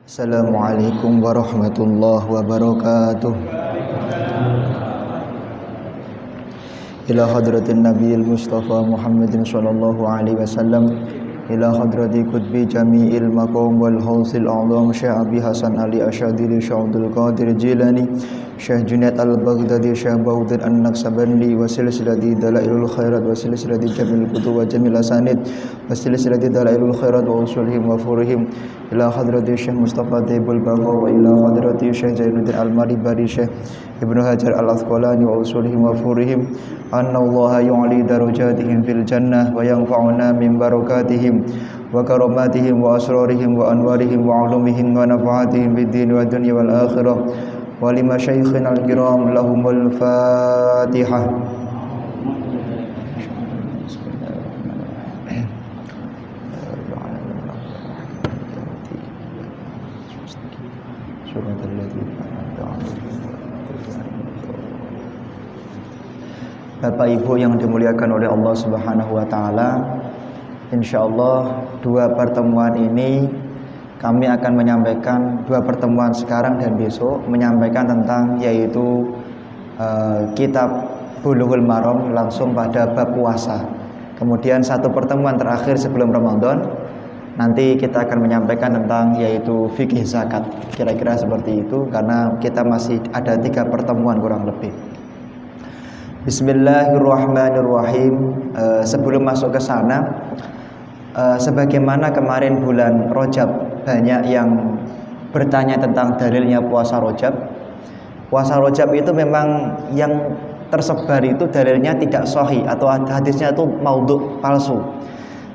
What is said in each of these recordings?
Assalamualaikum warahmatullahi wabarakatuh. Ila hadratin Nabiyil Mustafa Muhammadin sallallahu alaihi wasallam, ila hadrati qutbi jami'il maqam wal hausil a'zam Syekh Abi Hasan Ali Asyadili Syekh Abdul Qadir Jilani Syekh Junaid Al-Baghdadi Syekh Baudir An-Naqsabandi wa silsilati dalailul khairat wa silsilati jamil kutub wa jamil asanid wa silsilati dalailul khairat wa usulihim wa furihim ila hadrati Syekh Mustafa Taibul Baqa wa ila hadrati Syekh Zainuddin Al-Maribari Syekh Ibnu Hajar Al-Asqalani wa usulihim wa furihim anna Allah yu'li darajatihim fil jannah wa yanfa'una min barakatihim wa karamatihim wa asrarihim wa anwarihim wa ulumihim wa nafaatihim fid din wa dunya wal akhirah wa lima syaikhina al-kiram lahumul fatihah. Bapak Ibu yang dimuliakan oleh Allah Subhanahu wa taala, insyaallah dua pertemuan ini kami akan menyampaikan, dua pertemuan sekarang dan besok menyampaikan tentang yaitu kitab Bulughul Maram langsung pada bab puasa. Kemudian satu pertemuan terakhir sebelum Ramadan nanti kita akan menyampaikan tentang yaitu fikih zakat. Kira-kira seperti itu karena kita masih ada 3 pertemuan kurang lebih. Bismillahirrahmanirrahim. Sebelum masuk ke sana, sebagaimana kemarin bulan Rajab banyak yang bertanya tentang dalilnya puasa Rajab. Puasa Rajab itu memang yang tersebar itu dalilnya tidak sahih atau hadisnya itu maudhu, palsu.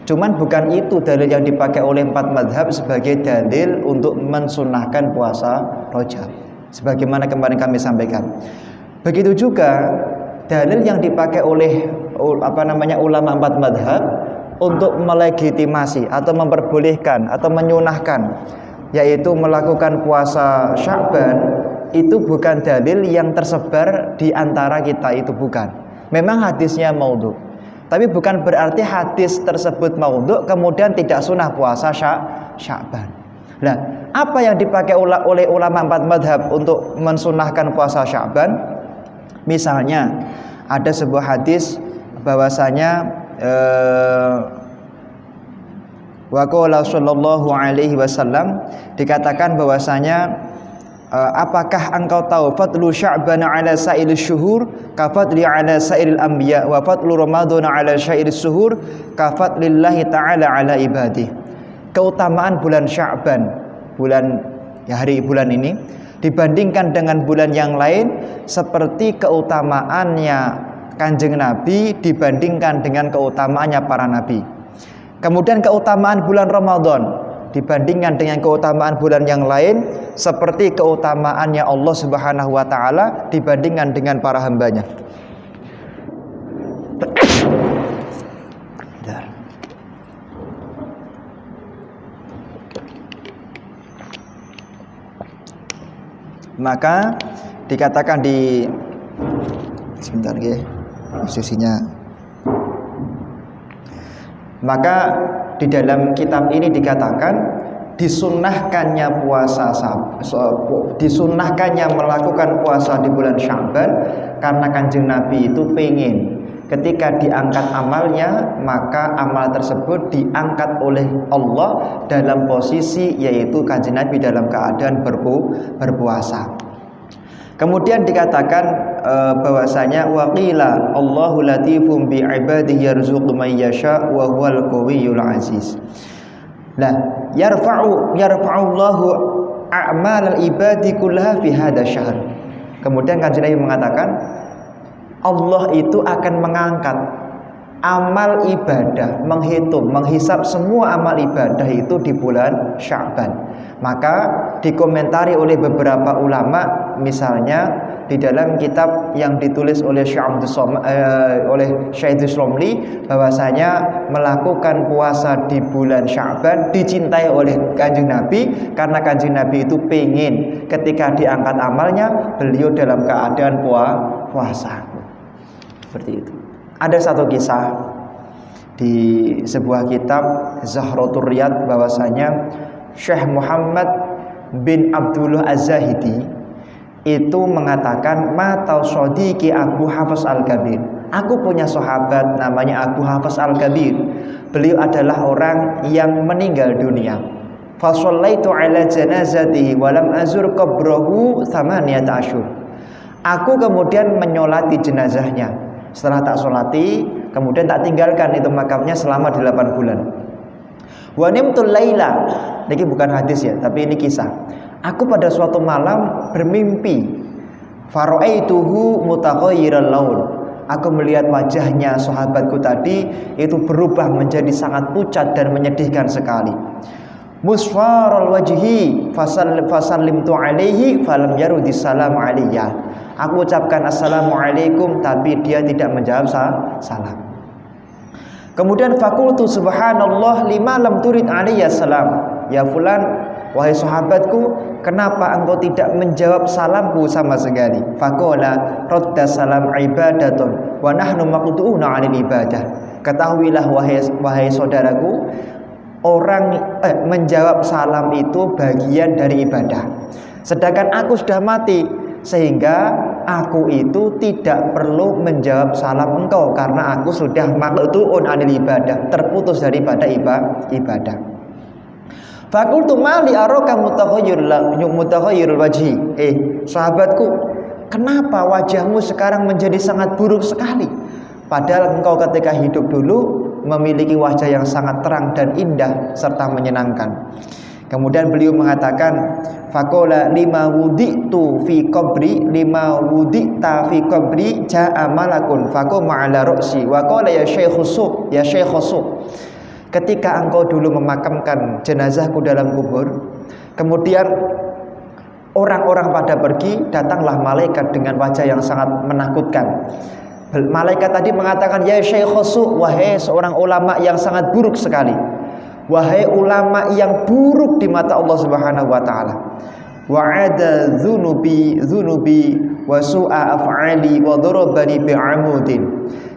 Cuman bukan itu dalil yang dipakai oleh 4 mazhab sebagai dalil untuk mensunahkan puasa Rajab. Sebagaimana kemarin kami sampaikan. Begitu juga dalil yang dipakai oleh ulama 4 mazhab untuk melegitimasi atau memperbolehkan atau menyunahkan yaitu melakukan puasa Sya'ban itu bukan dalil yang tersebar di antara kita, itu bukan. Memang hadisnya maudhu, tapi bukan berarti hadis tersebut maudhu kemudian tidak sunnah puasa Sya'ban. Nah, apa yang dipakai oleh ulama 4 mazhab untuk mensunahkan puasa Sya'ban? Misalnya ada sebuah hadis bahwasanya wa qala sallallahu alaihi wasallam, dikatakan bahwasanya apakah engkau tahu fadlu Sya'ban ala sa'il syuhur ka fadli ala sa'il anbiya wa fadlu Ramadan ala sa'il syuhur ka fadlillahi ta'ala ala ibadih. Keutamaan bulan Sya'ban, bulan ini dibandingkan dengan bulan yang lain seperti keutamaannya Kanjeng Nabi dibandingkan dengan keutamaannya para nabi. Kemudian keutamaan bulan Ramadan dibandingkan dengan keutamaan bulan yang lain seperti keutamaannya Allah Subhanahu wa taala dibandingkan dengan para hambanya. Maka dikatakan di sebentar ya, posisinya. Maka di dalam kitab ini dikatakan disunnahkannya melakukan puasa di bulan Sya'ban karena Kanjeng Nabi itu pengen ketika diangkat amalnya, maka amal tersebut diangkat oleh Allah dalam posisi yaitu Kanjeng Nabi dalam keadaan berpuasa. Kemudian dikatakan bahwasanya waqila Allahu latifum bi ibadihi yarzuqu man yasha wa huwal qawiyyul aziz. Nah, yarfa'u Allahu a'malal ibadi kullaha fi hadzal syahr. Kemudian Kanjeng Nabi mengatakan Allah itu akan mengangkat amal ibadah, menghisab semua amal ibadah itu di bulan Sya'ban. Maka dikomentari oleh beberapa ulama, misalnya di dalam kitab yang ditulis oleh Syekh Slomli bahwasanya melakukan puasa di bulan Sya'ban dicintai oleh Kanjeng Nabi karena Kanjeng Nabi itu pengen ketika diangkat amalnya beliau dalam keadaan puasa. Seperti itu. Ada satu kisah di sebuah kitab Zahratul Riyad bahwasanya Syekh Muhammad bin Abdullah Az-Zahidi itu mengatakan mata sodiki Abu Hafs Al-Kabir. Aku punya sahabat namanya Abu Hafs Al-Kabir. Beliau adalah orang yang meninggal dunia. Fa shallaitu ala janazatihi wa lam azur qabrahu 8 asyhur. Aku kemudian menyolati jenazahnya. Setelah tak solati, kemudian tak tinggalkan itu makamnya selama 8 bulan. Wa nimtul laila. Ini bukan hadis ya, tapi ini kisah. Aku pada suatu malam bermimpi. Fara'aituhu mutaghayyiral laun. Aku melihat wajahnya sahabatku tadi itu berubah menjadi sangat pucat dan menyedihkan sekali. Musfarul wajhi fasallimtu alaihi falam yarudi salam aliyya. Aku ucapkan assalamualaikum tapi dia tidak menjawab salam. Kemudian fakultu subhanallah lima lam turid alaiya salam. Ya fulan, wahai sahabatku, kenapa engkau tidak menjawab salamku sama sekali? Faqala radda salam ibadatun wa nahnu maqtu'una 'anil ibadah. Ketahuilah wahai saudaraku, menjawab salam itu bagian dari ibadah. Sedangkan aku sudah mati, sehingga aku itu tidak perlu menjawab salam engkau karena aku sudah maqtu'un 'anil ibadah, terputus daripada ibadah. Fakultu mali araka mutaghayyirul wajhi. Sahabatku, kenapa wajahmu sekarang menjadi sangat buruk sekali? Padahal engkau ketika hidup dulu memiliki wajah yang sangat terang dan indah serta menyenangkan. Kemudian beliau mengatakan, faqala lima wuditu fi qabri lima wudita fi qabri ja'a malakun faqama ala ra'si wa qala ya syaikhusu ya syaikhusu. Ketika engkau dulu memakamkan jenazahku dalam kubur, kemudian orang-orang pada pergi, datanglah malaikat dengan wajah yang sangat menakutkan. Malaikat tadi mengatakan, ya syaikhusu, wahai seorang ulama yang sangat buruk sekali, wahai ulama yang buruk di mata Allah Subhanahu wa taala. Wa'ada dzunubi wa su'a af'ali wa darabani bi'amudin.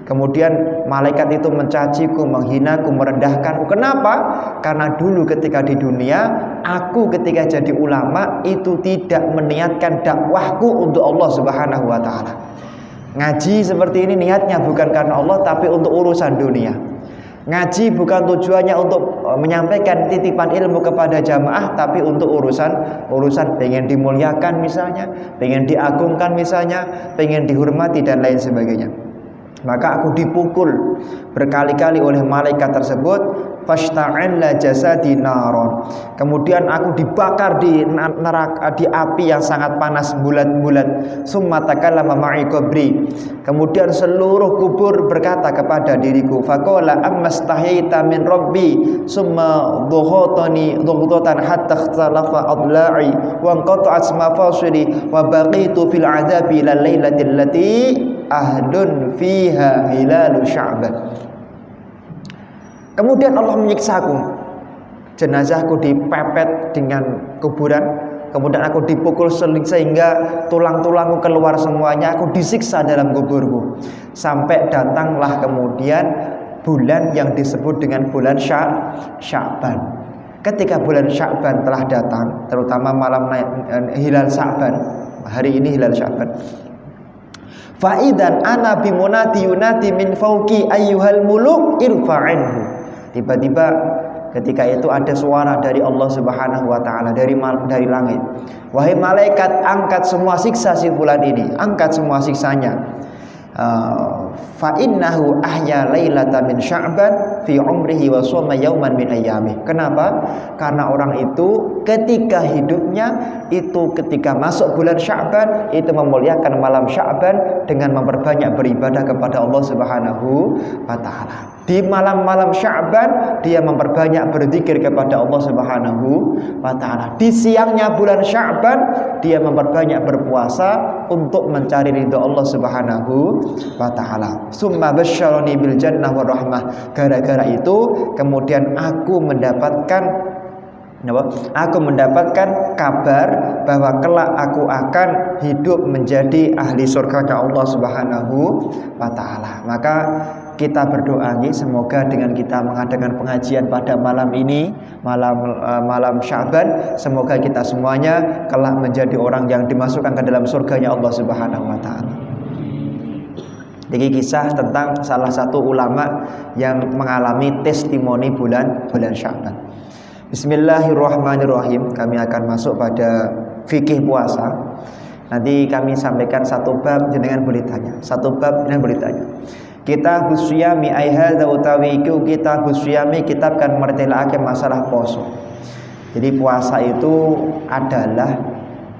Kemudian malaikat itu mencaciku, menghinaku, merendahkanku. Kenapa? Karena dulu ketika di dunia, aku ketika jadi ulama itu tidak meniatkan dakwahku untuk Allah Subhanahu wa taala. Ngaji seperti ini niatnya bukan karena Allah tapi untuk urusan dunia. Ngaji bukan tujuannya untuk menyampaikan titipan ilmu kepada jamaah, tapi untuk urusan pengen dimuliakan misalnya, pengen diagungkan misalnya, pengen dihormati dan lain sebagainya. Maka aku dipukul berkali-kali oleh malaikat tersebut. Fashta'alla jasadi naron. Kemudian aku dibakar di neraka, di api yang sangat panas bulat-bulat. Summa takallama ma'i qabri. Kemudian seluruh kubur berkata kepada diriku, faqala ammastahyita min rabbi summa dhughatan hatta ikhtalafa adla'i wa qata'at mafasili wa baqitu fil 'adzabi lal lailatil lati ahdun fiha hilalu sya'ban. Kemudian Allah menyiksaku. Jenazahku dipepet dengan kuburan. Kemudian aku dipukul sehingga tulang-tulangku keluar semuanya. Aku disiksa dalam kuburku. Sampai datanglah kemudian bulan yang disebut dengan bulan Sya'ban. Ketika bulan Sya'ban telah datang, terutama malam hilal Sya'ban, hari ini hilal Sya'ban, fa'idan ana bimunati yunati min fauqi ayyuhal muluk irfa'inhu. Tiba-tiba ketika itu ada suara dari Allah Subhanahu wa taala dari langit. Wahai malaikat, angkat semua siksa si fulan ini, angkat semua siksanya. Fa innahu ahya lailatan min Sya'ban fi umrihi wa shoma yauman min ayyamih. Kenapa? Karena orang itu ketika hidupnya itu ketika masuk bulan Sya'ban itu memuliakan malam Sya'ban dengan memperbanyak beribadah kepada Allah Subhanahu wa taala. Di malam-malam Sya'ban dia memperbanyak berzikir kepada Allah Subhanahu wa taala. Di siangnya bulan Sya'ban dia memperbanyak berpuasa untuk mencari ridha Allah Subhanahu wa taala. Summa basyarani bil jannah war rahmah. Gara-gara itu kemudian aku mendapatkan kabar bahwa kelak aku akan hidup menjadi ahli surga Allah Subhanahu wa taala. Maka kita berdoa semoga dengan kita mengadakan pengajian pada malam ini, malam Sya'ban, semoga kita semuanya kelak menjadi orang yang dimasukkan ke dalam surganya Allah Subhanahu wa taala. Ini kisah tentang salah satu ulama yang mengalami testimoni bulan Sya'ban. Bismillahirrahmanirrahim. Kami akan masuk pada fikih puasa. Nanti kami sampaikan satu bab, jenengan boleh tanya. Satu bab jenengan boleh tanya. Kitabus Syiyami ai hadza utawi iku Kitabus Syiyami, kitab kan mertelake masalah poso. Jadi puasa itu adalah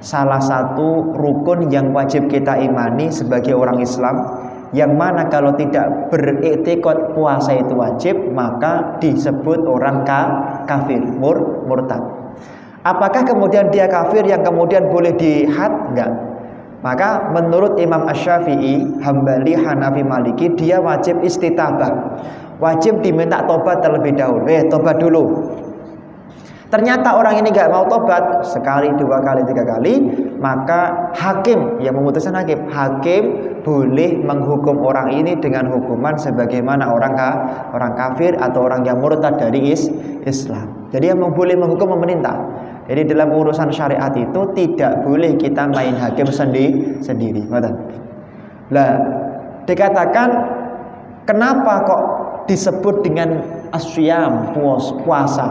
salah satu rukun yang wajib kita imani sebagai orang Islam, yang mana kalau tidak beriktikad puasa itu wajib, maka disebut orang kafir, murtad. Apakah kemudian dia kafir yang kemudian boleh dihad? Enggak. Maka menurut Imam Asy-Syafi'i, Hambali, Hanafi, Maliki, dia wajib istitabah, wajib diminta tobat terlebih dahulu. Tobat dulu. Ternyata orang ini gak mau tobat, sekali, dua kali, tiga kali, maka hakim yang memutuskan, hakim boleh menghukum orang ini dengan hukuman sebagaimana orang kafir atau orang yang murtad dari Islam. Jadi yang boleh menghukum pemerintah. Jadi dalam urusan syariat itu tidak boleh kita main hakim sendiri. Nah, dikatakan kenapa kok disebut dengan asyam, puasa?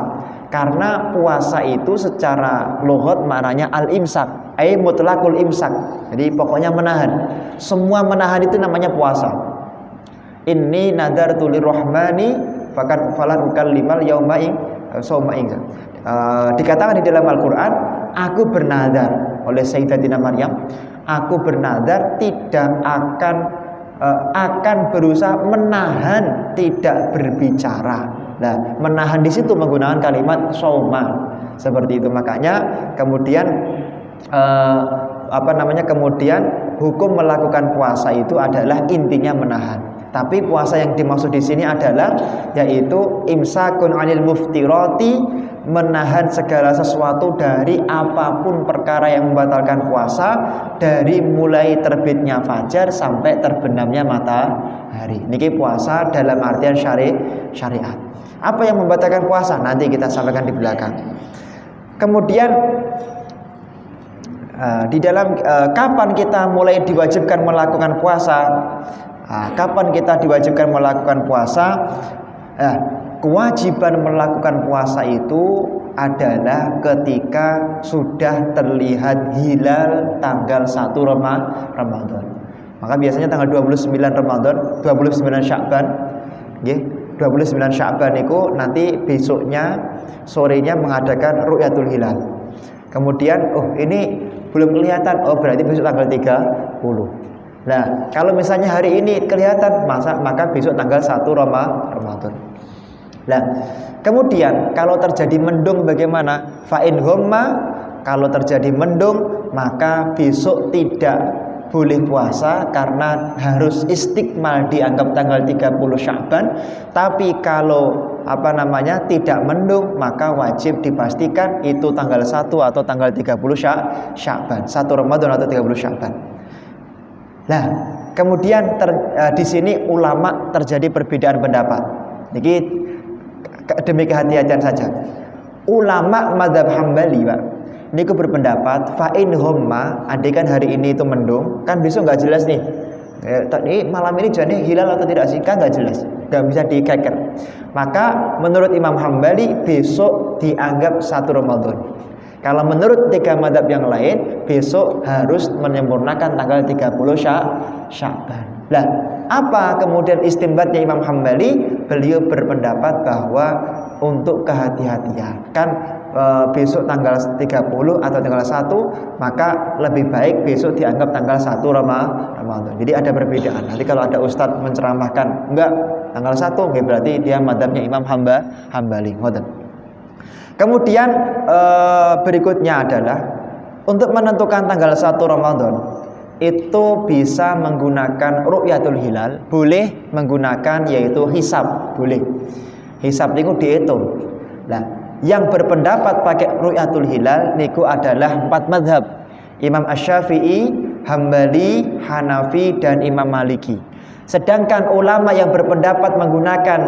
Karena puasa itu secara lughat maknanya al-imsak, mutlaqul imsak. Jadi pokoknya menahan. Semua menahan itu namanya puasa. Inni nadartu lirrahmani fakan falan ukallimal yauma saumaing. Dikatakan di dalam Al-Qur'an, aku bernadar oleh Sayyidatina Maryam, aku bernadar tidak akan berusaha menahan, tidak berbicara. Nah, menahan di situ menggunakan kalimat sauma. Seperti itu. Makanya kemudian kemudian hukum melakukan puasa itu adalah intinya menahan. Tapi puasa yang dimaksud di sini adalah yaitu imsakun 'anil muftirati, menahan segala sesuatu dari apapun perkara yang membatalkan puasa, dari mulai terbitnya fajar sampai terbenamnya matahari. Niki puasa dalam artian syariat. Apa yang membatalkan puasa? Nanti kita sampaikan di belakang. Kemudian di dalam kapan kita mulai diwajibkan melakukan puasa? Kapan kita diwajibkan melakukan puasa? Kewajiban melakukan puasa itu adalah ketika sudah terlihat hilal tanggal 1 Ramadan. Maka biasanya tanggal 29 Ramadan, 29 Sya'ban, 29 Sya'ban itu nanti besoknya sorenya mengadakan ru'yatul hilal. Kemudian ini belum kelihatan, berarti besok tanggal 30. Nah, kalau misalnya hari ini kelihatan, maka besok tanggal 1 Ramadan. Nah, kemudian kalau terjadi mendung bagaimana? Fa'in homma, kalau terjadi mendung maka besok tidak boleh puasa karena harus istikmal dianggap tanggal 30 Sya'ban. Tapi kalau tidak mendung maka wajib dipastikan itu tanggal 1 atau tanggal 30 Sya'ban, 1 Ramadan atau 30 Sya'ban. Nah, kemudian di sini ulama terjadi perbedaan pendapat. Jadi demi kehati-hatian saja. Ulama mazhab Hambali, Pak, niku berpendapat fa'in homma, andaikan hari ini itu mendung, kan besok nggak jelas nih. Tadi malam ini jadi hilal atau tidak sih, kan nggak jelas, nggak bisa dikeker. Maka menurut Imam Hambali besok dianggap 1 Ramadan. Kalau menurut 3 mazhab yang lain, besok harus menyempurnakan tanggal 30 Sya'ban. Nah, apa kemudian istinbatnya Imam Hambali? Beliau berpendapat bahwa untuk kehati-hatian, kan besok tanggal 30 atau tanggal 1, maka lebih baik besok dianggap tanggal 1 Ramadan. Jadi ada perbedaan. Nanti kalau ada ustadz menceramahkan enggak tanggal 1, berarti dia mazhabnya Imam Hambali. Kemudian berikutnya adalah untuk menentukan tanggal 1 Ramadan itu bisa menggunakan ru'yatul hilal, boleh menggunakan yaitu hisab, boleh. Hisab niku dihitung. Nah, yang berpendapat pakai ru'yatul hilal niku adalah 4 mazhab. Imam Asy-Syafi'i, Hambali, Hanafi, dan Imam Maliki. Sedangkan ulama yang berpendapat menggunakan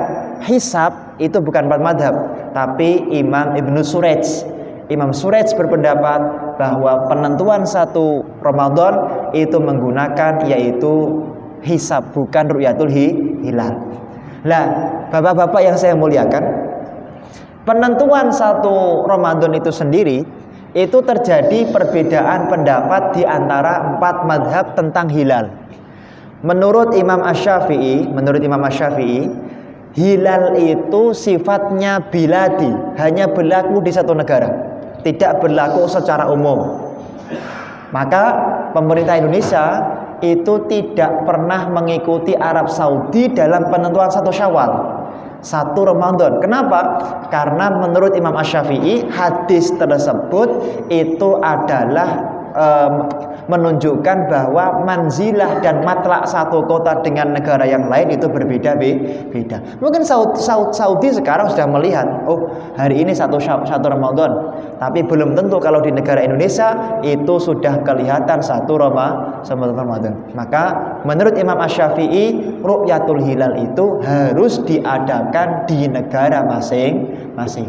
hisab itu bukan empat madhab, tapi Imam Ibnu Suraj. Imam Suraj berpendapat bahwa penentuan satu Ramadan itu menggunakan yaitu hisab, bukan ru'yatul hilal. Lah, bapak-bapak yang saya muliakan, penentuan satu Ramadan itu sendiri itu terjadi perbedaan pendapat di antara empat madhab tentang hilal. Menurut Imam Asy-Syafi'i, hilal itu sifatnya biladi, hanya berlaku di satu negara, tidak berlaku secara umum. Maka pemerintah Indonesia itu tidak pernah mengikuti Arab Saudi dalam penentuan satu Syawal, satu Ramadan. Kenapa? Karena menurut Imam Asy-Syafi'i hadis tersebut itu adalah menunjukkan bahwa manzilah dan matlak satu kota dengan negara yang lain itu berbeda-beda. Mungkin Saudi sekarang sudah melihat, oh hari ini satu Ramadan, tapi belum tentu kalau di negara Indonesia itu sudah kelihatan satu Ramadan. Maka menurut Imam Asy-Syafi'i, ru'yatul hilal itu harus diadakan di negara masing-masing.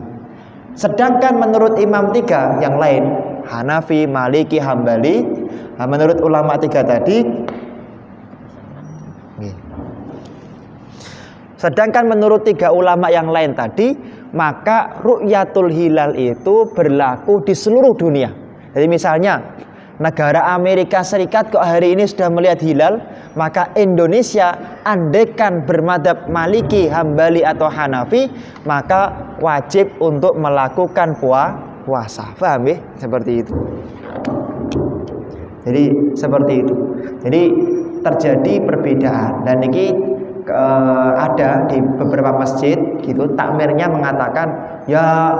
Sedangkan menurut imam tiga yang lain, Hanafi, Maliki, Hambali, menurut ulama tiga tadi, sedangkan menurut tiga ulama yang lain tadi, maka ru'yatul hilal itu berlaku di seluruh dunia. Jadi misalnya negara Amerika Serikat kok hari ini sudah melihat hilal, maka Indonesia andaikan bermadhab Maliki, Hambali atau Hanafi, maka wajib untuk melakukan puasa. Paham ya? Seperti itu. Jadi terjadi perbedaan, dan ini ada di beberapa masjid gitu, takmirnya mengatakan ya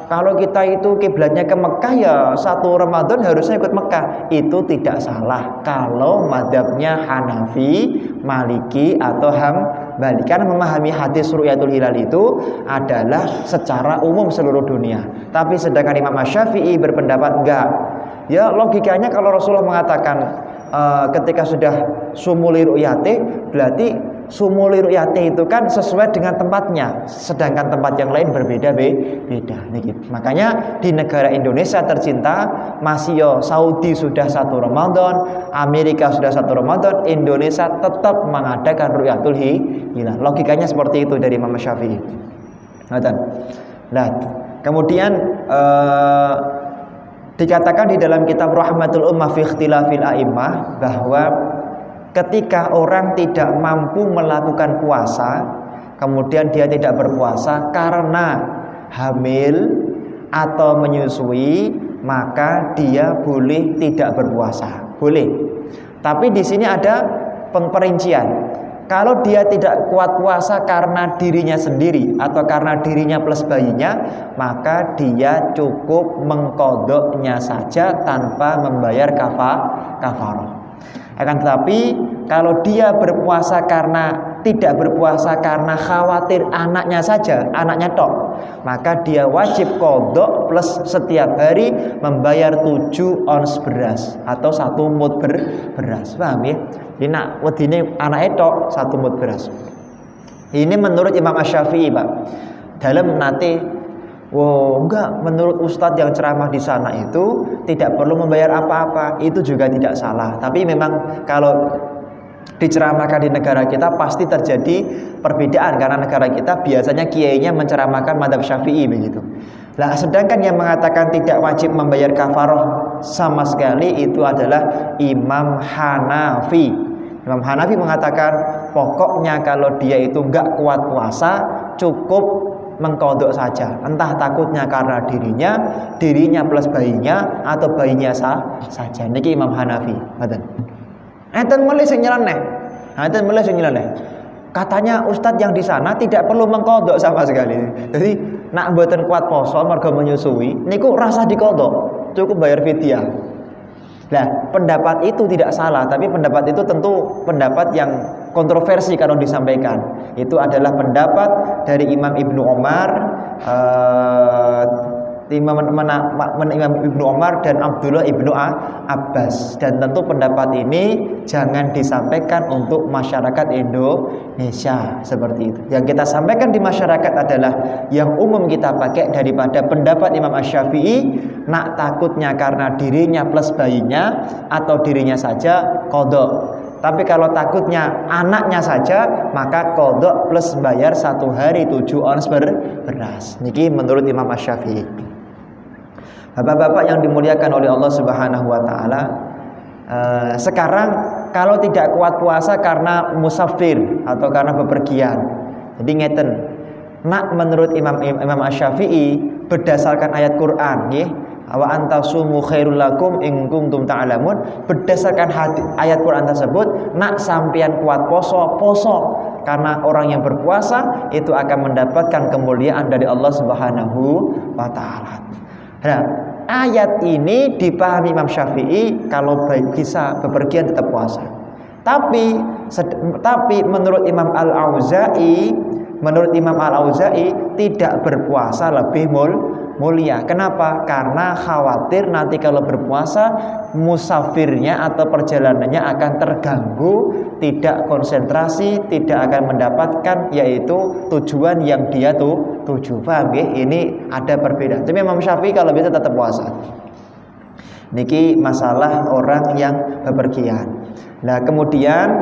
kalau kita itu kiblatnya ke Mekah ya satu Ramadan harusnya ikut Mekah. Itu tidak salah kalau madhabnya Hanafi, Maliki atau Hambali, karena memahami hadis ru'yatul hilal itu adalah secara umum seluruh dunia. Tapi sedangkan Imam Asy-Syafi'i berpendapat enggak. Ya logikanya kalau Rasulullah mengatakan ketika sudah sumuli ru'yati, berarti sumuli ru'yati itu kan sesuai dengan tempatnya, sedangkan tempat yang lain berbeda-beda. Makanya di negara Indonesia tercinta masih yo Saudi sudah satu Ramadan, Amerika sudah satu Ramadan, Indonesia tetap mengadakan ru'yatul hilal. Logikanya seperti itu dari Imam Syafi'i. Nah, kemudian dikatakan di dalam kitab Rahmatul Ummah fi Ikhtilafil A'immah bahwa ketika orang tidak mampu melakukan puasa, kemudian dia tidak berpuasa karena hamil atau menyusui, maka dia boleh tidak berpuasa. Boleh. Tapi di sini ada perincian. Kalau dia tidak kuat puasa karena dirinya sendiri atau karena dirinya plus bayinya, maka dia cukup mengqadha'nya saja tanpa membayar kafarah. Akan tetapi kalau dia berpuasa karena tidak berpuasa karena khawatir anaknya saja, anaknya tok, maka dia wajib qadha plus setiap hari membayar 7 ons beras atau 1 mud beras. Paham ya? Jadi nak wedine anake tok 1 mud beras. Ini menurut Imam Asy-Syafi'i, Pak. Dalam nanti enggak, menurut ustadz yang ceramah di sana itu tidak perlu membayar apa-apa, itu juga tidak salah. Tapi memang kalau diceramahkan di negara kita pasti terjadi perbedaan, karena negara kita biasanya kiainya menceramahkan madhab Syafi'i begitu. Nah, sedangkan yang mengatakan tidak wajib membayar kafarah sama sekali itu adalah Imam Hanafi. Imam Hanafi mengatakan pokoknya kalau dia itu enggak kuat puasa cukup mengqadha saja, entah takutnya karena dirinya plus bayinya atau bayinya saja. Niki Imam Hanafi. Enten mulai sing nyeleneh. Katanya ustadz yang di sana tidak perlu mengqadha sama sekali. Jadi nak mboten kuat poso mergo menyusui, niku rasa diqadha, cukup bayar fidyah. Nah, pendapat itu tidak salah, tapi pendapat itu tentu pendapat yang kontroversi kalau disampaikan. Itu adalah pendapat dari Imam Ibnu Umar, Imam Ibnu Umar dan Abdullah Ibnu Abbas. Dan tentu pendapat ini jangan disampaikan untuk masyarakat Indonesia seperti itu. Yang kita sampaikan di masyarakat adalah yang umum kita pakai daripada pendapat Imam Asy-Syafi'i, nak takutnya karena dirinya plus bayinya atau dirinya saja qadha. Tapi kalau takutnya anaknya saja, maka qadha plus bayar 1 hari 7 ons beras. Niki menurut Imam Asy-Syafi'i. Bapak-bapak yang dimuliakan oleh Allah Subhanahu wa taala, sekarang kalau tidak kuat puasa karena musafir atau karena bepergian. Jadi ngeten. Nak menurut Imam Asy-Syafi'i berdasarkan ayat Quran nggih, wa antasumu khairul lakum in kuntum ta'lamun, berdasarkan ayat Quran tersebut, nak sampean kuat poso karena orang yang berpuasa itu akan mendapatkan kemuliaan dari Allah Subhanahu wa taala. Nah, ayat ini dipahami Imam Syafi'i kalau bisa bepergian tetap puasa. Tapi menurut Imam Al-Auza'i tidak berpuasa lebih mulia. Kenapa? Karena khawatir nanti kalau berpuasa musafirnya atau perjalanannya akan terganggu, tidak konsentrasi, tidak akan mendapatkan yaitu tujuan yang dia tuju. Paham ya? Ini ada perbedaan. Tapi Imam Syafi'i kalau bisa tetap puasa. Niki masalah orang yang bepergian. Nah, kemudian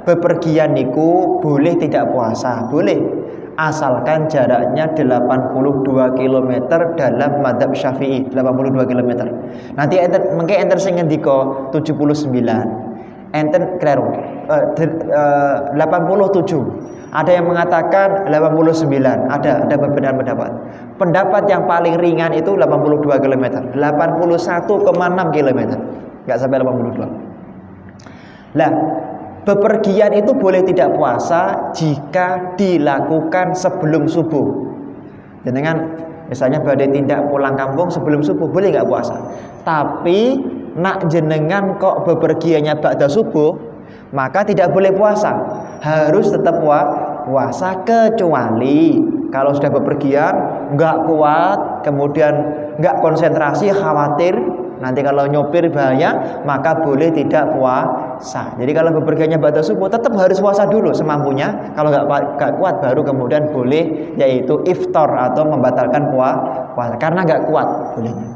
bepergian niku boleh tidak puasa, boleh. Asalkan jaraknya 82 km dalam madzhab Syafi'i, 82 km. Nanti mengke enter sing ngendika 79. Enten kleru. 87. Ada yang mengatakan 89. Ada perbedaan pendapat. Pendapat yang paling ringan itu 82 km. 81,6 km. Enggak sampai 82. Lah, bepergian itu boleh tidak puasa jika dilakukan sebelum subuh. Jenengan misalnya badai tindak pulang kampung sebelum subuh, boleh nggak puasa. Tapi nak jenengan kok bepergiannya ba'da subuh, maka tidak boleh puasa. Harus tetap puasa, kecuali kalau sudah bepergian nggak kuat, kemudian nggak konsentrasi, khawatir nanti kalau nyopir bahaya, maka boleh tidak puasa. Jadi kalau bepergiannya ba'da subuh tetap harus puasa dulu semampunya. Kalau nggak kuat baru kemudian boleh yaitu iftar atau membatalkan puasa karena nggak kuat bolehnya.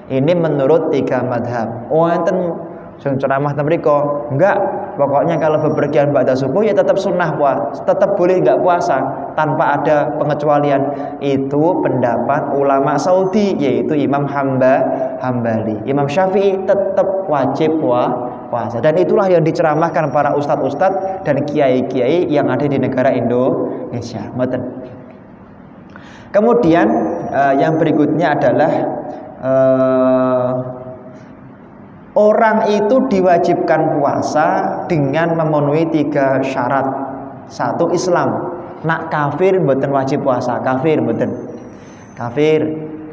Ini menurut 3 madhab. Enten sing ceramah mriko enggak, pokoknya kalau bepergian ba'da subuh ya tetap sunnah puasa, tetap boleh nggak puasa tanpa ada pengecualian. Itu pendapat ulama Saudi yaitu Imam Hambali. Imam Syafi'i tetap wajib puasa, dan itulah yang diceramahkan para ustadz-ustadz dan kiai-kiai yang ada di negara Indonesia. Kemudian yang berikutnya adalah orang itu diwajibkan puasa dengan memenuhi 3 syarat. 1, Islam. Nak kafir mboten wajib puasa, kafir.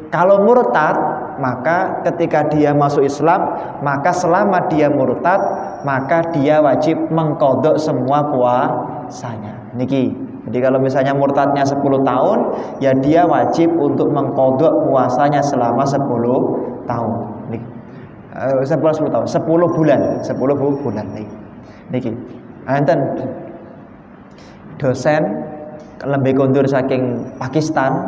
Kalau murtad, maka ketika dia masuk Islam, maka selama dia murtad, maka dia wajib mengqadha semua puasanya. Niki. Jadi kalau misalnya murtadnya 10 tahun, ya dia wajib untuk mengqadha puasanya selama 10 tahun. Niki. 10 tahun, 10 bulan niki. Enten dosen lembaga kondur saking Pakistan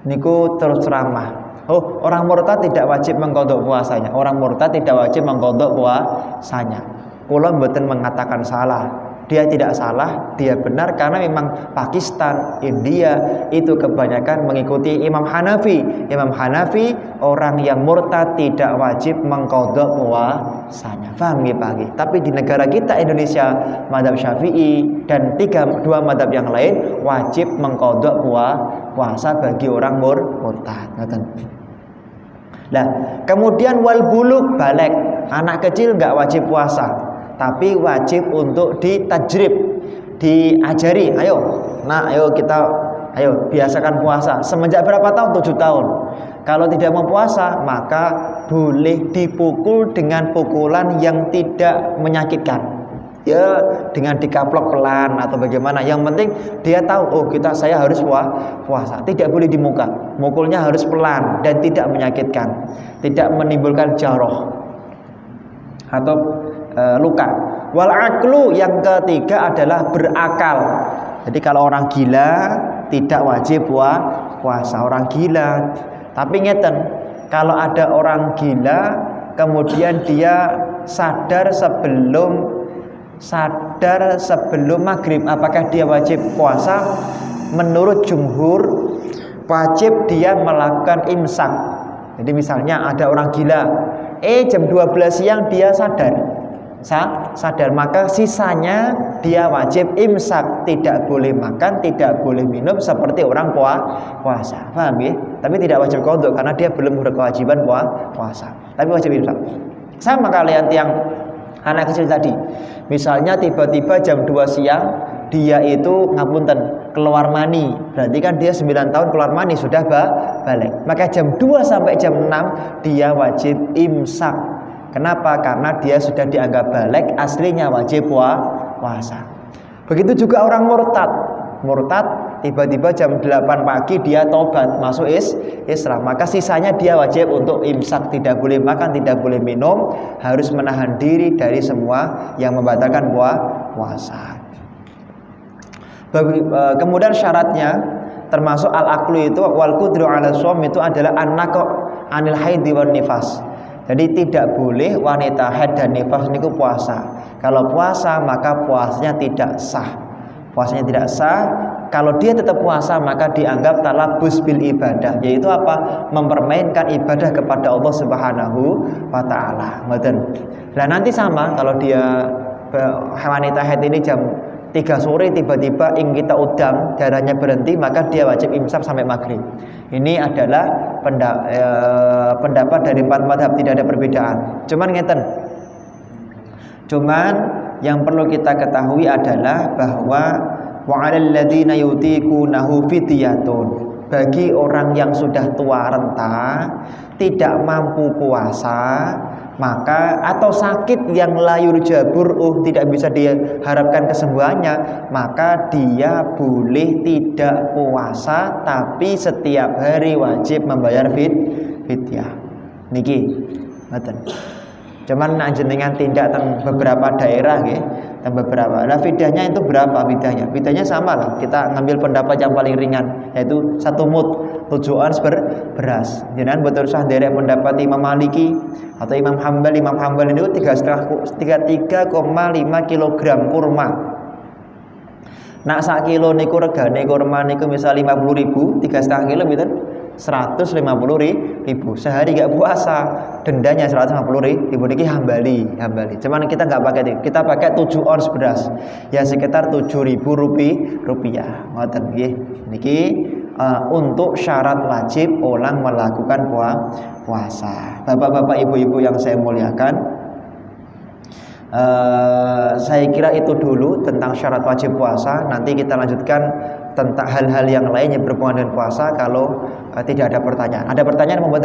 niku terus ceramah. Oh, orang murtad tidak wajib mengqadha puasanya. Orang murtad tidak wajib mengqadha puasanya. Kula mboten mengatakan salah. Dia tidak salah, dia benar, karena memang Pakistan, India itu kebanyakan mengikuti Imam Hanafi. Imam Hanafi orang yang murtad tidak wajib mengqadha puasanya. Paham ya Pak? Tapi di negara kita Indonesia, mazhab Syafi'i dan 2 mazhab yang lain wajib mengqadha puasa bagi orang murtad. Nah, kemudian wal bulugh balik, anak kecil nggak wajib puasa, tapi wajib untuk ditajrib, diajari. Ayo biasakan puasa. Semenjak berapa tahun? 7 tahun. Kalau tidak mau puasa, maka boleh dipukul dengan pukulan yang tidak menyakitkan. ya dengan dikaplok pelan atau bagaimana, yang penting dia tahu oh saya harus puasa, tidak boleh di muka, mukulnya harus pelan dan tidak menyakitkan, tidak menimbulkan jaroh atau luka. Wal aqlu yang ketiga adalah berakal. Jadi kalau orang gila tidak wajib puasa, orang gila. Tapi ngeten, kalau ada orang gila kemudian dia sadar sebelum maghrib, apakah dia wajib puasa? Menurut jumhur wajib dia melakukan imsak. Jadi misalnya ada orang gila, jam 12 siang dia sadar, maka sisanya dia wajib imsak, tidak boleh makan, tidak boleh minum seperti orang puasa. Paham ya? Tapi tidak wajib qadha karena dia belum berkewajiban puasa. Tapi wajib imsak. Sama kalian yang anak kecil tadi. Misalnya tiba-tiba jam 2 siang dia itu ngapunten keluar mani. Berarti kan dia 9 tahun keluar mani sudah balik. Maka jam 2 sampai jam 6 dia wajib imsak. Kenapa? Karena dia sudah dianggap balik, aslinya wajib puasa. Begitu juga orang murtad tiba-tiba jam 8 pagi dia tobat masuk Islam, maka sisanya dia wajib untuk imsak, tidak boleh makan, tidak boleh minum, harus menahan diri dari semua yang membatalkan puasa. Kemudian syaratnya termasuk al-aqlu itu wal qudru 'ala shaum itu adalah an-naqo 'anil haidhi wan nifas. Jadi tidak boleh wanita haid dan nifas niku puasa. Kalau puasa maka puasanya tidak sah. Puasanya tidak sah. Kalau dia tetap puasa maka dianggap talabus bil ibadah, yaitu apa? Mempermainkan ibadah kepada Allah Subhanahu wa taala. Ngoten. Lah nanti sama kalau dia wanita haid ini jam 3 sore tiba-tiba kita udang, darahnya berhenti, maka dia wajib imsak sampai maghrib. Ini adalah pendapat dari 4 mazhab, tidak ada perbedaan. Cuman yang perlu kita ketahui adalah bahwa wa'alal ladzina yutiqunahu fidyatun. Bagi orang yang sudah tua renta, tidak mampu puasa, maka atau sakit yang layur jabur tidak bisa diharapkan kesembuhannya, maka dia boleh tidak puasa tapi setiap hari wajib membayar fidyah. Niki ngoten. Cuman jenengan tindak teng beberapa daerah nggih, teng beberapa. Nah, fidyahnya itu berapa fidyahnya? Fidyahnya sama lah. Kita ngambil pendapat yang paling ringan, yaitu 1 mud, 7 ons beras. Jenengan betul sah derek pendapat Imam Maliki atau Imam Hambal. Imam Hambal itu 3,5 kg kurma. Nak sak kilo niku regane kurma niku misal 50.000, 3,5 kilo mboten 150.000. Sehari gak puasa, dendanya 150.000. Niki Hambali. Cuman kita nggak pakai itu. Kita pakai 7 ons beras. Ya sekitar 7.000 rupiah. Ngoten nggih. Niki untuk syarat wajib orang melakukan puasa. Bapak-bapak, ibu-ibu yang saya muliakan, saya kira itu dulu tentang syarat wajib puasa. Nanti kita lanjutkan tentang hal-hal yang lain yang berhubungan dengan puasa kalau tidak ada pertanyaan. Ada pertanyaan membuat?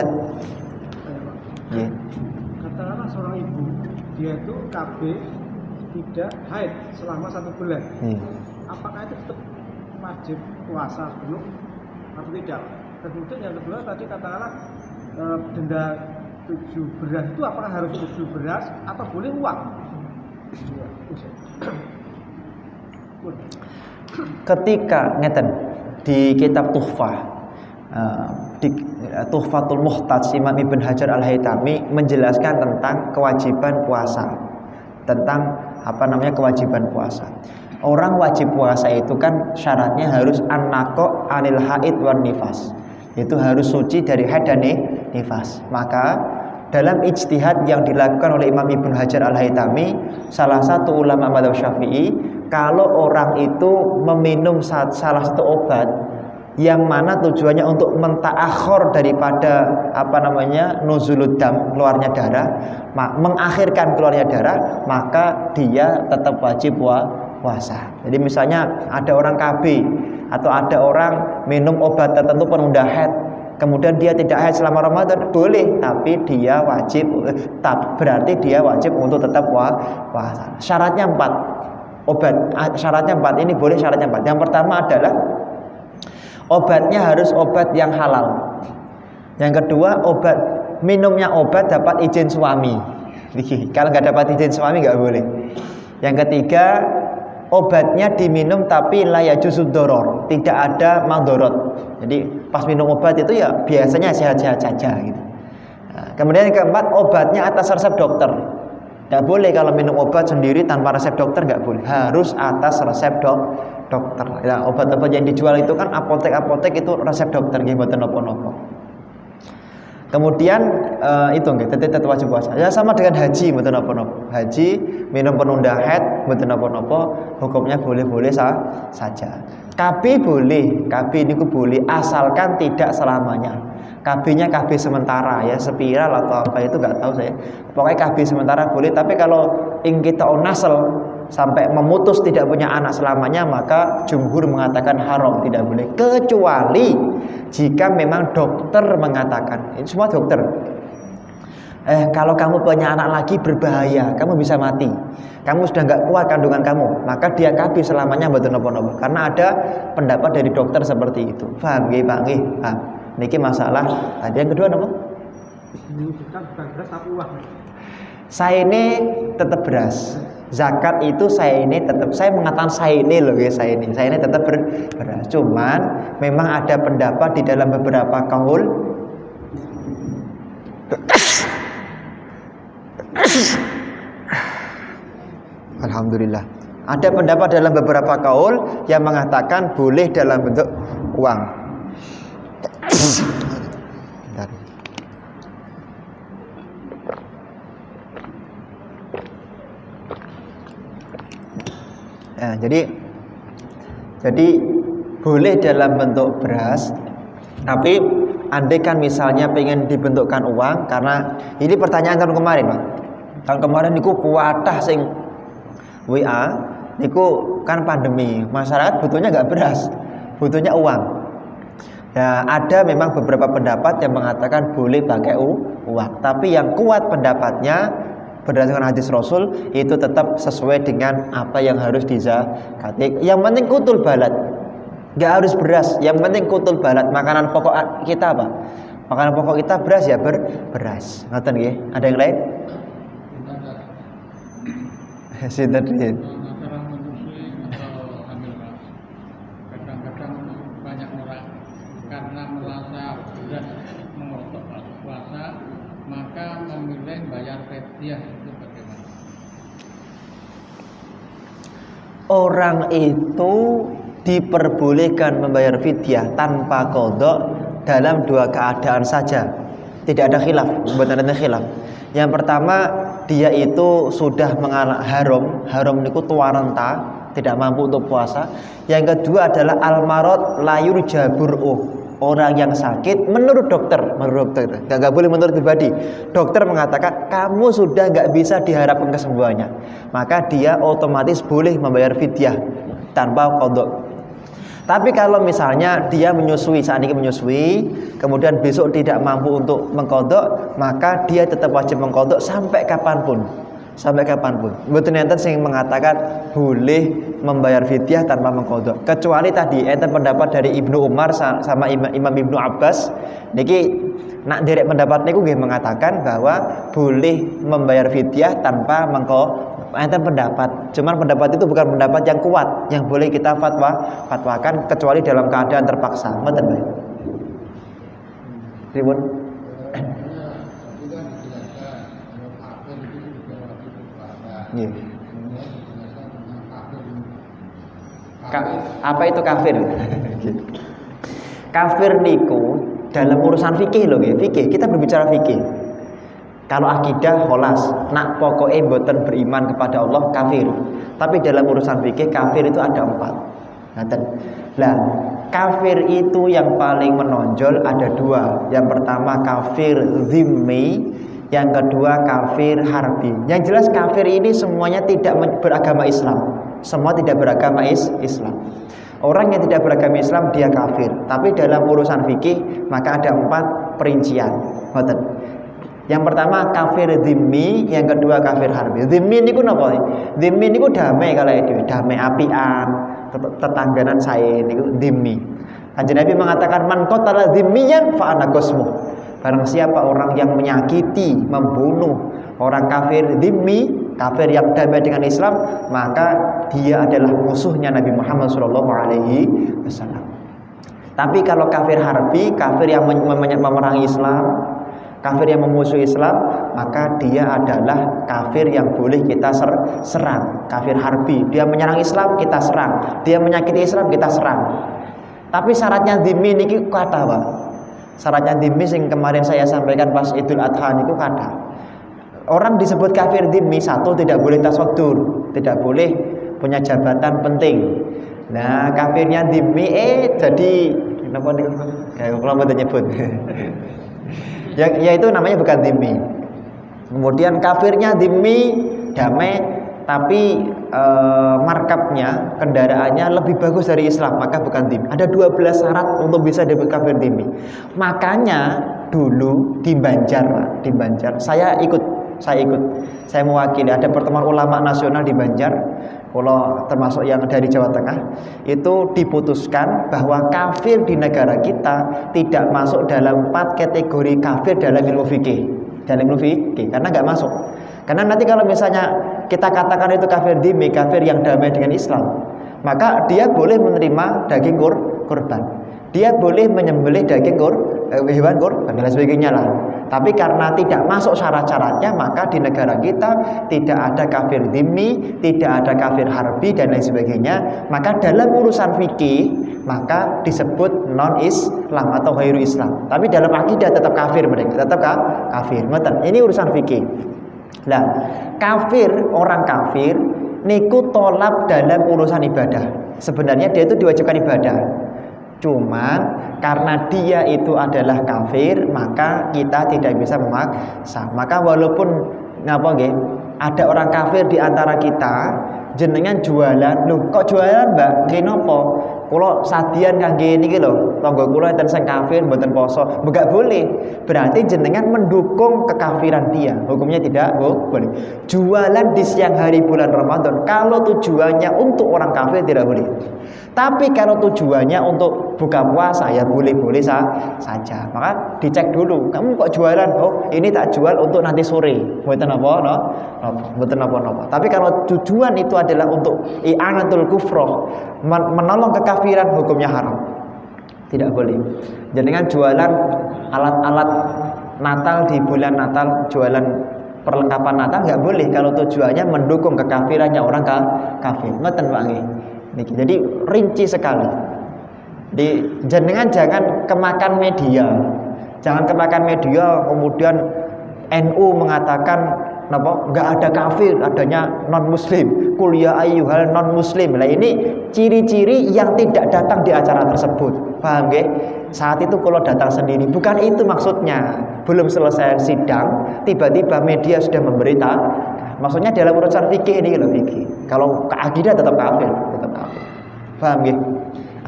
Yeah. Katakanlah seorang ibu, dia itu KB tidak haid selama 1 bulan. Apakah itu tetap wajib puasa sebelum atau tidak? Kemudian yang kedua tadi katakanlah denda 7 beras itu apakah harus 7 beras atau boleh uang? Ketika ngeten di kitab di Tuhfatul Muhtaj, Imam Ibn Hajar Al-Haytami menjelaskan tentang kewajiban puasa, tentang kewajiban puasa. Orang wajib puasa itu kan syaratnya harus an-naqo 'anil haid wan nifas, itu harus suci dari haid dan nifas. Maka dalam ijtihad yang dilakukan oleh Imam Ibn Hajar Al-Haytami, salah satu ulama mazhab Syafi'i, kalau orang itu meminum salah satu obat yang mana tujuannya untuk mentaakhir daripada nuzulud dam, keluarnya darah, mengakhirkan keluarnya darah, maka dia tetap wajib puasa. Jadi misalnya ada orang KB atau ada orang minum obat tertentu penunda haid, kemudian dia tidak haid selama Ramadan, boleh, tapi dia wajib, berarti dia wajib untuk tetap puasa. Syaratnya 4. Syaratnya 4 ini boleh, syaratnya 4. Yang pertama adalah obatnya harus obat yang halal. Yang kedua, minumnya obat dapat izin suami. Kalau nggak dapat izin suami nggak boleh. Yang ketiga, obatnya diminum tapi la yajuzud doror, tidak ada madorot. Jadi pas minum obat itu ya biasanya sehat-sehat saja gitu. Nah, kemudian yang keempat, obatnya atas resep dokter. Tidak boleh kalau minum obat sendiri tanpa resep dokter, nggak boleh. Harus atas resep dokter. Ya, obat-obat yang dijual itu kan apotek-apotek itu resep dokter, nggih mboten napa-napa. Kemudian itu nggih tetap wajib puasa. Ya sama dengan haji mboten napa-napa. Haji minum penunda haid mboten napa-napa, hukumnya boleh-boleh saja. KB boleh, KB niku boleh asalkan tidak selamanya. KB-nya KB sementara ya, spiral atau apa itu nggak tahu saya. Pokoknya KB sementara boleh, tapi kalau ing kita nasel sampai memutus tidak punya anak selamanya, maka jumhur mengatakan haram, tidak boleh, kecuali jika memang dokter mengatakan, ini semua dokter, kalau kamu punya anak lagi berbahaya, kamu bisa mati, kamu sudah nggak kuat kandungan kamu, maka dia KB selamanya mboten napa-napa, karena ada pendapat dari dokter seperti itu. Paham nggih Pak nggih? Paham. Niki masalah. Tadi yang kedua apa? Bukan beras tapi uang. Saya ini tetap beras. Zakat itu saya ini tetap, saya mengatakan saya ini loh ya, saya ini tetap beras. Cuman memang ada pendapat di dalam beberapa kaul Alhamdulillah. Ada pendapat dalam beberapa kaul yang mengatakan boleh dalam bentuk uang. Bentar. Nah, jadi boleh dalam bentuk beras, tapi andai kan misalnya pengen dibentukkan uang, karena ini pertanyaan tahun kemarin, Pak. Tahun kemarin niku kuatah sing WA, niku kan pandemi, masyarakat butuhnya nggak beras, butuhnya uang. Ya, ada memang beberapa pendapat yang mengatakan boleh pakai uang, tapi yang kuat pendapatnya berdasarkan hadis Rasul itu tetap sesuai dengan apa yang harus dizakati. Yang penting kutul balad, nggak harus beras. Yang penting kutul balad. Makanan pokok kita apa? Makanan pokok kita beras ya, beras. Ngoten nggih. Ada yang lain? Sinten riyen? Kadang-kadang banyak orang karena merasa berat mengotok puasa, maka memilih bayar fidyah. Itu bagaimana? Orang itu diperbolehkan membayar fidyah tanpa qadha dalam 2 keadaan saja. Tidak ada khilaf, benar-benar khilaf. Yang pertama, dia itu sudah haram niku tua renta, tidak mampu untuk puasa. Yang kedua adalah al-marad la yurjabur'u. Orang yang sakit menurut dokter, nggak boleh menurut pribadi. Dokter mengatakan kamu sudah nggak bisa diharapkan kesembuhannya, maka dia otomatis boleh membayar fidyah tanpa qadha. Tapi kalau misalnya dia menyusui, saat ini menyusui, kemudian besok tidak mampu untuk mengqadha, maka dia tetap wajib mengqadha sampai kapanpun. Mboten enten sing mengatakan boleh membayar fidyah tanpa mengqadha. Kecuali tadi enten pendapat dari Ibnu Umar sama Imam Ibnu Abbas. Niki nak derek pendapat niku nggih mengatakan bahwa boleh membayar fidyah tanpa mengqadha. Enten pendapat, cuman pendapat itu bukan pendapat yang kuat yang boleh kita fatwakan kecuali dalam keadaan terpaksa. Ngoten bae. Ribun. Yeah. Apa itu kafir? Kafir niku dalam urusan fikih loh, fikih. Kita berbicara fikih. Kalau akidah holas, nak pokoknya mboten beriman kepada Allah kafir. Tapi dalam urusan fikih kafir itu ada 4. Lah, kafir itu yang paling menonjol ada 2. Yang pertama kafir zimmi, yang kedua kafir harbi. Yang jelas kafir ini semuanya tidak beragama Islam. Semua tidak beragama Islam. Orang yang tidak beragama Islam dia kafir. Tapi dalam urusan fikih maka ada 4 perincian. Yang pertama kafir dzimmi, yang kedua kafir harbi. Dzimmi niku napa? Dzimmi niku damai kalau itu, damai apian, tetangganan saya niku dzimmi. Kanjeng Nabi mengatakan man qatala dzimmiyan fa ana qasmu. Barang siapa orang yang menyakiti, membunuh orang kafir dzimmi, kafir yang damai dengan Islam, maka dia adalah musuhnya Nabi Muhammad SAW. Tapi kalau kafir harbi, kafir yang memerangi Islam, kafir yang memusuhi Islam, maka dia adalah kafir yang boleh kita serang. Kafir harbi, dia menyerang Islam, kita serang. Dia menyakiti Islam, kita serang. Tapi syaratnya dzimmi niki kata, Pak. Syaratnya dzimmi yang kemarin saya sampaikan pas Idul Adha niku kata. Orang disebut kafir dzimmi, satu tidak boleh tasadur, tidak boleh punya jabatan penting. Nah, kafirnya dzimmi jadi kenapa niku? Ya kalau mau nyebut. Ya itu namanya bukan dzimmi. Kemudian kafirnya dzimmi damai, tapi markapnya, kendaraannya lebih bagus dari Islam, maka bukan dzimmi. Ada 12 syarat untuk bisa disebut kafir dzimmi. Makanya dulu di Banjar, Pak, di Banjar saya ikut, saya mewakili ada pertemuan ulama nasional di Banjar, kalau termasuk yang dari Jawa Tengah, itu diputuskan bahwa kafir di negara kita tidak masuk dalam 4 kategori kafir dalam ilmu fikih, karena nggak masuk. Karena nanti kalau misalnya kita katakan itu kafir dzimmi, kafir yang damai dengan Islam, maka dia boleh menerima daging kurban, dia boleh menyembelih daging hewan kurban dan sebagainya lah. Tapi karena tidak masuk syarat-syaratnya, maka di negara kita tidak ada kafir dzimmi, tidak ada kafir harbi dan lain sebagainya. Maka dalam urusan fikih maka disebut non-Islam atau ghairu Islam. Tapi dalam akidah tetap kafir mereka, tetap kafir. Ini urusan fikih. Nah, kafir, orang kafir niku tolak dalam urusan ibadah. Sebenarnya dia itu diwajibkan ibadah. Cuman karena dia itu adalah kafir, maka kita tidak bisa memaksa. Maka walaupun ada orang kafir di antara kita, jenengan jualan, loh kok jualan Mbak? Kenapa? Kalau sadian kangge niki lho, tangga kula enten sing kafir mboten poso, enggak boleh. Berarti jenengan mendukung kekafiran dia. Hukumnya tidak boleh. Jualan di siang hari bulan Ramadan kalau tujuannya untuk orang kafir tidak boleh. Tapi kalau tujuannya untuk buka puasa ya boleh-boleh saja. Maka dicek dulu, kamu kok jualan? Oh, ini tak jual untuk nanti sore. Mboten apa-apa, mboten apa-apa. Tapi kalau tujuan itu adalah untuk i'anatul kufrah, menolong kekafiran, hukumnya haram. Tidak boleh. Jangan jualan alat-alat Natal di bulan Natal, jualan perlengkapan Natal nggak boleh kalau tujuannya mendukung kekafirannya orang kafir. Ngoten Pak nggih. Jadi rinci sekali. Jenengan jangan kemakan media. Jangan kemakan media kemudian NU mengatakan nggak ada kafir, adanya non muslim. Kuliah ayyuhal non muslim. Nah ini ciri-ciri yang tidak datang di acara tersebut. Paham nggih? Saat itu kalau datang sendiri, bukan itu maksudnya. Belum selesai sidang, tiba-tiba media sudah memberitahu. Maksudnya dalam urusan fikih ini loh fikih. Kalau akidah tetap kafir, Paham nggih?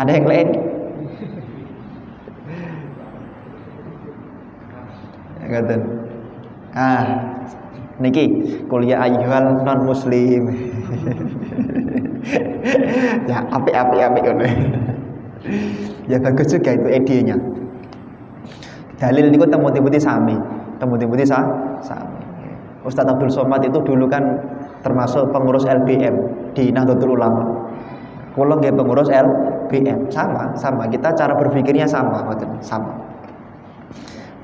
Ada yang lain? Ngoten. Niki kuliah ayyuhal non muslim. Ya apik ngono. Ya bagus juga itu idenya. Dalil niku temu-temu sami. Sami. Ustadz Abdul Somad itu dulu kan termasuk pengurus LBM di Nahdlatul Ulama. Kalau nggih pengurus LBM sama kita cara berpikirnya sama.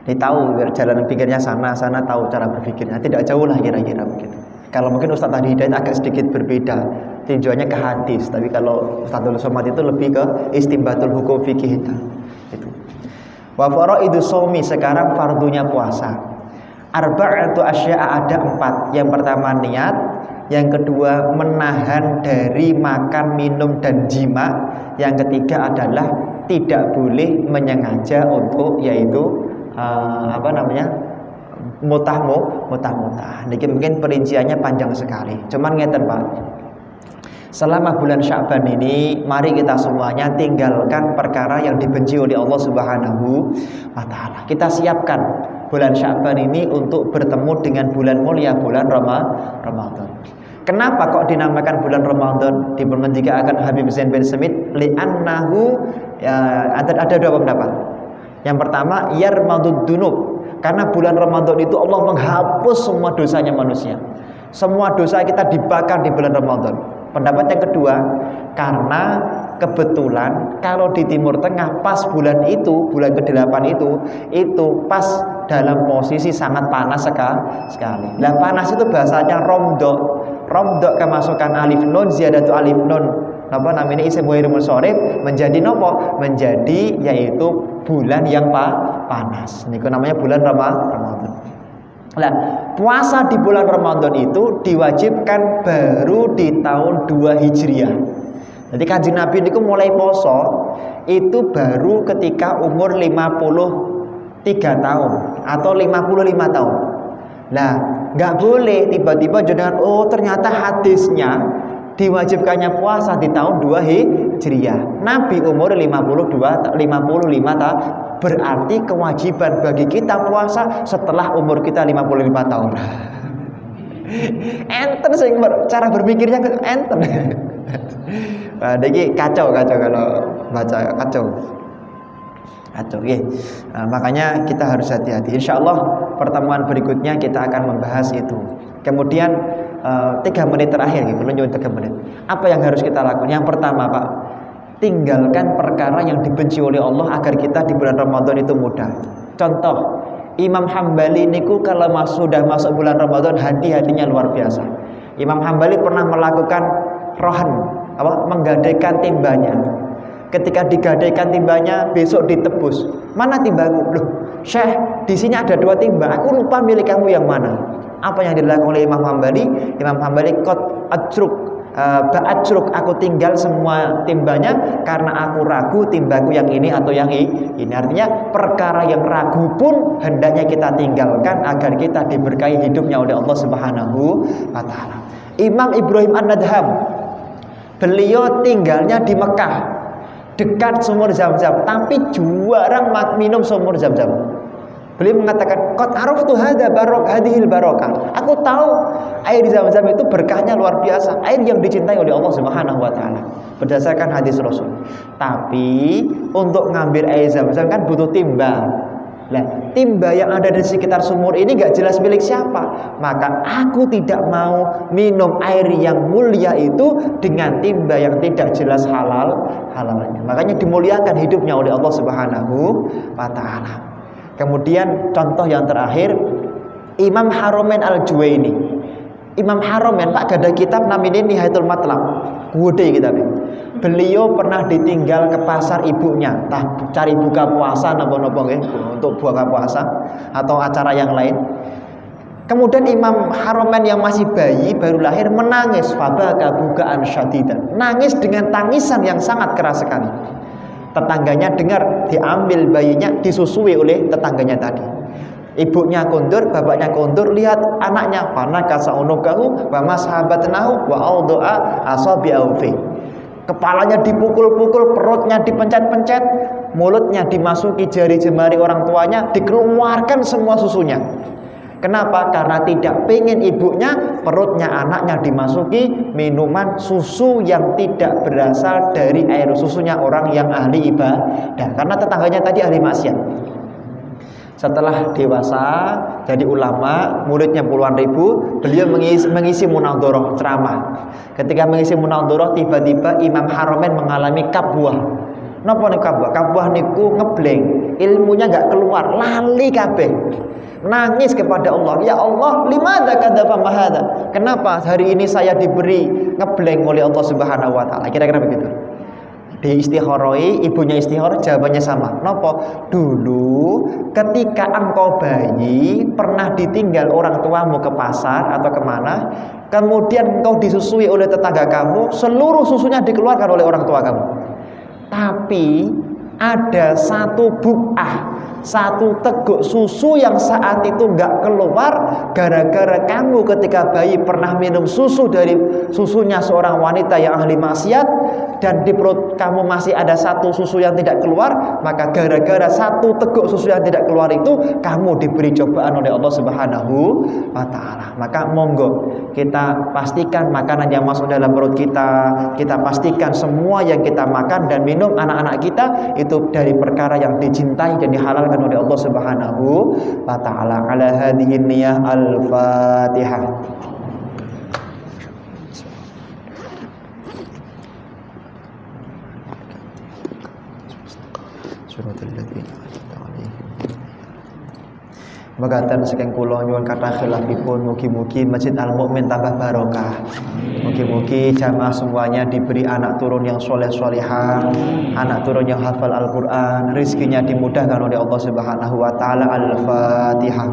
Dia tahu jalan pikirnya sana tahu cara berpikirnya, tidak jauh lah kira-kira begitu. Kalau mungkin Ustadz Adi Hidayat agak sedikit berbeda, tinjauannya ke hadis, tapi kalau Ustadz Abdul Somad itu lebih ke istimbatul hukum fikih itu. Wa faraidu shaumi, sekarang fardunya puasa. Arba'atu asya'a, ada 4. Yang pertama niat, yang kedua menahan dari makan, minum dan jima, yang ketiga adalah tidak boleh menyengaja untuk yaitu mutah. Niki mungkin perinciannya panjang sekali. Cuman ngeten Pak. selama bulan Sya'ban ini mari kita semuanya tinggalkan perkara yang dibenci oleh Allah Subhanahu wa taala. Kita siapkan bulan Sya'ban ini untuk bertemu dengan bulan mulia, bulan Ramadan. Kenapa kok dinamakan bulan Ramadan? Dipermendikakan Habib Zain bin Smith, li'annahu ada dua pendapat. Yang pertama, yarmadud dunub. Karena bulan Ramadan itu Allah menghapus semua dosanya manusia. Semua dosa kita dibakar di bulan Ramadan. Pendapat yang kedua, karena kebetulan kalau di Timur Tengah pas bulan itu, bulan ke-8 itu pas dalam posisi sangat panas sekali. Nah, panas itu bahasanya romdok. Romdok kemasukan alif nun, ziyadatu alif nun. Napa namanya isim ghairul munsharif menjadi nopo? Menjadi yaitu bulan yang panas. Niku namanya bulan Ramadan. Nah, puasa di bulan Ramadan itu diwajibkan baru di tahun 2 Hijriah. Jadi Kanjeng Nabi niku mulai poso itu baru ketika umur 53 tahun atau 55 tahun. Nah, nggak boleh tiba-tiba jenengan ternyata hadisnya diwajibkannya puasa di tahun 2 Hijriah. Nabi umur 55 tahun. Berarti kewajiban bagi kita puasa setelah umur kita 55 tahun. Enten sing cara berpikirnya enten. Nah, ini kacau kalau baca kacau. Ya. Nah, makanya kita harus hati-hati. Insya Allah pertemuan berikutnya kita akan membahas itu. Kemudian 3 menit terakhir, belum 3 menit. Apa yang harus kita lakukan? Yang pertama, Pak, tinggalkan perkara yang dibenci oleh Allah agar kita di bulan Ramadan itu mudah. Contoh, Imam Hambali niku kalau sudah masuk bulan Ramadan hati-hatinya luar biasa. Imam Hambali pernah melakukan rohan, menggadaikan timbanya. Ketika digadaikan timbanya, besok ditebus. Mana timbaku? Loh, Syekh, di sini ada 2 timba. Aku lupa milik kamu yang mana. Apa yang dilakukan oleh Imam Hambali? Imam Hambali qad ba'ajruk, aku tinggal semua timbanya karena aku ragu timbaku yang ini atau yang ini. Artinya perkara yang ragu pun hendaknya kita tinggalkan agar kita diberkahi hidupnya oleh Allah Subhanahu wa taala. Imam Ibrahim An-Nadham, beliau tinggalnya di Mekah dekat sumur Zam-Zam, tapi jarang minum sumur Zam-Zam. Beliau mengatakan, qad araftu hadhil barokah. Aku tahu air di Zam-Zam itu berkahnya luar biasa, air yang dicintai oleh Allah Subhanahu wa taala. Berdasarkan hadis Rasul. Tapi untuk ngambil air Zam-Zam kan butuh timba. Nah, timba yang ada di sekitar sumur ini gak jelas milik siapa. Maka aku tidak mau minum air yang mulia itu dengan timba yang tidak jelas halalnya. Makanya dimuliakan hidupnya oleh Allah Subhanahu wa taala. Kemudian contoh yang terakhir, Imam Haromen Al-Juwaini. Imam Haromen, Pak, gada kitab namanya Nihayatul Matlab. Gede kitabnya. Beliau pernah ditinggal ke pasar ibunya, cari buka puasa napa-napa nggih, untuk buka puasa atau acara yang lain. Kemudian Imam Haromen yang masih bayi baru lahir menangis, fabaka bukaan syadidan. Nangis dengan tangisan yang sangat keras sekali. Tetangganya dengar, diambil bayinya, disusui oleh tetangganya tadi. Ibunya kondur, bapaknya kondur, lihat anaknya, fana kasaunukahu wa mashabatnahu wa audoa asabi'au fi. Kepalanya dipukul-pukul, perutnya dipencet-pencet, mulutnya dimasuki jari jemari orang tuanya, dikeluarkan semua susunya. Kenapa? Karena tidak pengen ibunya, perutnya anaknya dimasuki minuman susu yang tidak berasal dari air susunya orang yang ahli ibadah. Karena tetangganya tadi ahli maksiat. Setelah dewasa, jadi ulama, muridnya puluhan ribu, beliau mengisi munadharah, ceramah. Ketika mengisi munadharah, tiba-tiba Imam Haromen mengalami kabwah. Napa niku kabwah? Kabwah niku ngebleng, ilmunya nggak keluar, lali kabeh. Nangis kepada Allah, ya Allah, limadza kadzaba mahadza? Kenapa hari ini saya diberi ngebleng oleh Allah Subhanahu wa taala? Kira-kira begitu. Di istikharoi, ibunya istikharah, jawabannya sama. Napa? Dulu ketika engkau bayi pernah ditinggal orang tuamu ke pasar atau kemana, kemudian engkau disusui oleh tetangga kamu, seluruh susunya dikeluarkan oleh orang tua kamu. Tapi ada satu buk'ah, satu teguk susu yang saat itu nggak keluar gara-gara kamu ketika bayi pernah minum susu dari susunya seorang wanita yang ahli maksiat, dan di perut kamu masih ada satu susu yang tidak keluar, maka gara-gara satu teguk susu yang tidak keluar itu kamu diberi cobaan oleh Allah Subhanahu wa taala. Maka monggo kita pastikan makanan yang masuk dalam perut kita pastikan semua yang kita makan dan minum anak-anak kita itu dari perkara yang dicintai dan dihalalkan oleh Allah Subhanahu wa taala. Ala hadhihi niyah al-Fatihah. Suratul ladzina an'amta 'alaihim. Mekaten saking kula nyuwun kathah khilafipun, mugi-mugi Masjid Al Mukmin tambah barokah. Mugi-mugi jamaah semuanya diberi anak turun yang soleh-solehah, anak turun yang hafal Al-Qur'an, rezekinya dimudahkan oleh Allah Subhanahu wa taala. Al-Fatihah.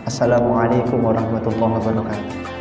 Assalamualaikum warahmatullahi wabarakatuh.